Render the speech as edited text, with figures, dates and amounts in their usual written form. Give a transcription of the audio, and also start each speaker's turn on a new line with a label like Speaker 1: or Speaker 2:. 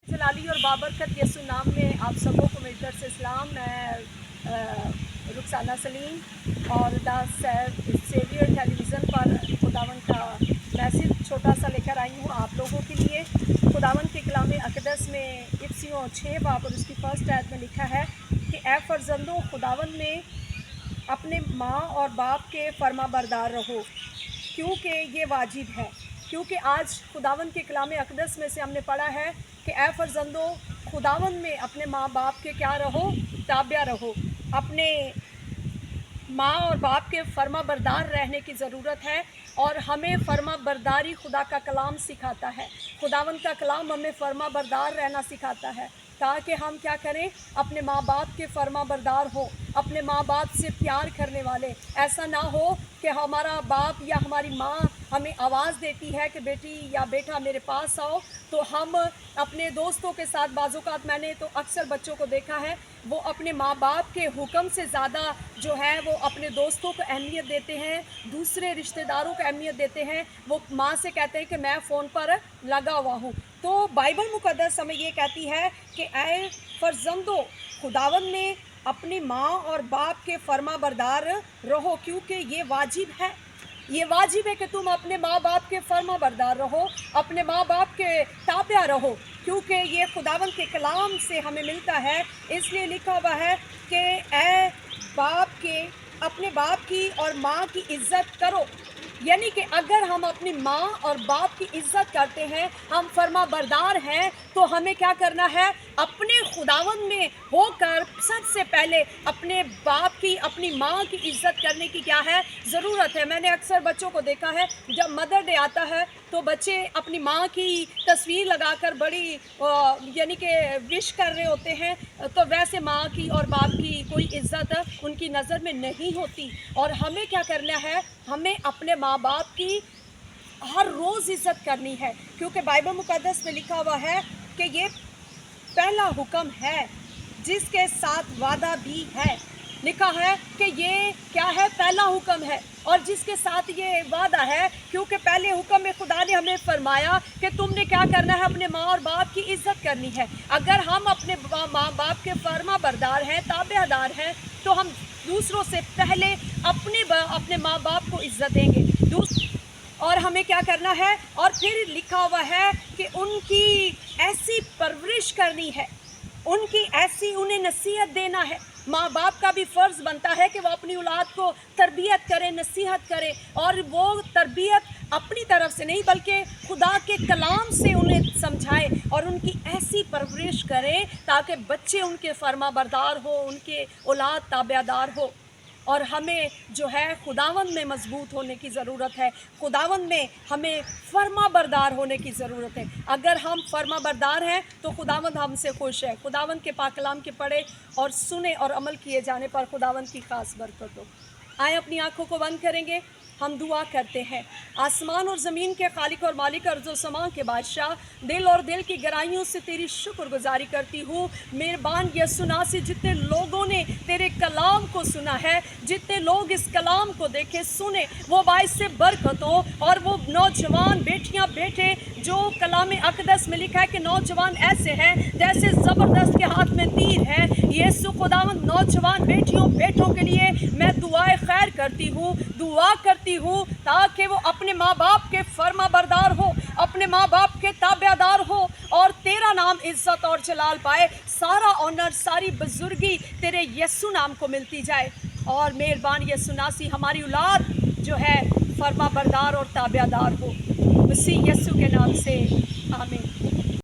Speaker 1: जलाली और बाबरकत यसु नाम में आप सबों को मेरी तरफ से इस्लाम। मैं रुखसाना सलीम और द सेवियर टेलीविज़न पर खुदावन का मैसेज छोटा सा लेकर आई हूँ आप लोगों के लिए। खुदावन के कलाम अक़दस में इफ्सियों 6 बाब और उसकी फर्स्ट आयत में लिखा है कि ए फर्जंदों, खुदावन में अपने माँ और बाप के फर्मा बरदार रहो, क्योंकि ये वाजिब है। क्योंकि आज खुदावन के कलाम अक़दस में से हमने पढ़ा है कि ए फर्जंदों, खुदावन में अपने माँ बाप के क्या रहो, ताबिया रहो। अपने माँ और बाप के फर्मा बरदार रहने की ज़रूरत है और हमें फर्मा बरदारी खुदा का कलाम सिखाता है। खुदावन का कलाम हमें फर्मा बरदार रहना सिखाता है ताकि हम क्या करें, अपने माँ बाप के फर्मा बरदार हो, अपने माँ बाप से प्यार करने वाले। ऐसा ना हो कि हमारा बाप या हमारी माँ हमें आवाज़ देती है कि बेटी या बेटा मेरे पास आओ, तो हम अपने दोस्तों के साथ बाज़ौक़ात मैंने तो अक्सर बच्चों को देखा है, वो अपने माँ बाप के हुक्म से ज़्यादा जो है वो अपने दोस्तों को अहमियत देते हैं, दूसरे रिश्तेदारों को अहमियत देते हैं। वो माँ से कहते हैं कि मैं फ़ोन पर लगा हुआ हूँ। तो बाइबल मुक़द्दस हमें ये कहती है कि ऐ फर्जंदों, खुदावन में अपनी माँ और बाप के फर्मा बरदार रहो, क्योंकि ये वाजिब है। ये वाजिब है कि तुम अपने माँ बाप के फर्मा बरदार रहो, अपने माँ बाप के ताबिया रहो, क्योंकि ये खुदावन के कलाम से हमें मिलता है। इसलिए लिखा हुआ है कि ऐ बाप के, अपने बाप की और माँ की इज़्ज़त करो। यानी कि अगर हम अपनी माँ और बाप की इज़्ज़त करते हैं, हम फर्मा बरदार हैं, तो हमें क्या करना है, अपने खुदावन में होकर सबसे पहले अपने बाप की, अपनी माँ की इज़्ज़त करने की क्या है, ज़रूरत है। मैंने अक्सर बच्चों को देखा है, जब मदर डे आता है तो बच्चे अपनी माँ की तस्वीर लगाकर बड़ी यानी कि विश कर रहे होते हैं। तो वैसे माँ की और बाप की कोई इज़्ज़त उनकी नज़र में नहीं होती। और हमें क्या करना है, हमें अपने माँ बाप की हर रोज़ इज़्ज़त करनी है, क्योंकि बाइबल मुक़द्दस में लिखा हुआ है कि ये पहला हुक्म है जिसके साथ वादा भी है। लिखा है कि ये क्या है, पहला हुक्म है और जिसके साथ ये वादा है, क्योंकि पहले हुक्म में खुदा ने हमें फरमाया कि तुमने क्या करना है, अपने माँ और बाप की इज़्ज़त करनी है। अगर हम अपने माँ बाप के फर्मा बरदार हैं, ताबेदार हैं, तो हम दूसरों से पहले अपने माँ बाप को इज़्ज़त देंगे। और हमें क्या करना है, और फिर लिखा हुआ है कि उनकी ऐसी परवरिश करनी है, उनकी ऐसी उन्हें नसीहत देना है। माँ बाप का भी फ़र्ज़ बनता है कि वो अपनी औलाद को तरबियत करें, नसीहत करें, और वो तरबियत अपनी तरफ से नहीं बल्कि खुदा के कलाम से उन्हें समझाए और उनकी ऐसी परवरिश करें ताकि बच्चे उनके फर्मा बरदार हो, उनके औलाद ताबेदार हो। और हमें जो है खुदावंद में मजबूत होने की ज़रूरत है, खुदावंद में हमें फर्मा बरदार होने की ज़रूरत है। अगर हम फर्मा बरदार हैं तो खुदावंद हमसे खुश है। खुदावंद के पाक कलाम के पढ़े और सुने और अमल किए जाने पर खुदावंद की ख़ास बरकत हो। आए अपनी आँखों को बंद करेंगे, हम दुआ करते हैं। आसमान और ज़मीन के खालिक और मालिक, अर्ज़ व समा के बादशाह, दिल और दिल की गहराइयों से तेरी शुक्रगुजारी करती हूँ। मेहरबान यसु नासी, जितने लोगों ने तेरे कलाम को सुना है, जितने लोग इस कलाम को देखे सुने, वो बाइस से बरकत हो। और वो नौजवान बेटियाँ बेटे जो कलाम अक़दस में लिखा है कि नौजवान ऐसे हैं जैसे ज़बरदस्त के हाथ में तीर है, यीशु खुदावंद नौजवान बेटियों बेटों के लिए मैं दुआए खैर करती हूँ, दुआ करती हूँ ताकि वो अपने माँ बाप के फर्मा बरदार हो, अपने माँ बाप के ताबेदार हो और तेरा नाम इज़्ज़त और जलाल पाए। सारा ऑनर, सारी बुजुर्गी तेरे यीशु नाम को मिलती जाए। और मेहरबान यीशु नासी, हमारी औलाद जो है फर्मा बरदार और ताबेदार हो, मसीह यीशु के नाम से, आमीन।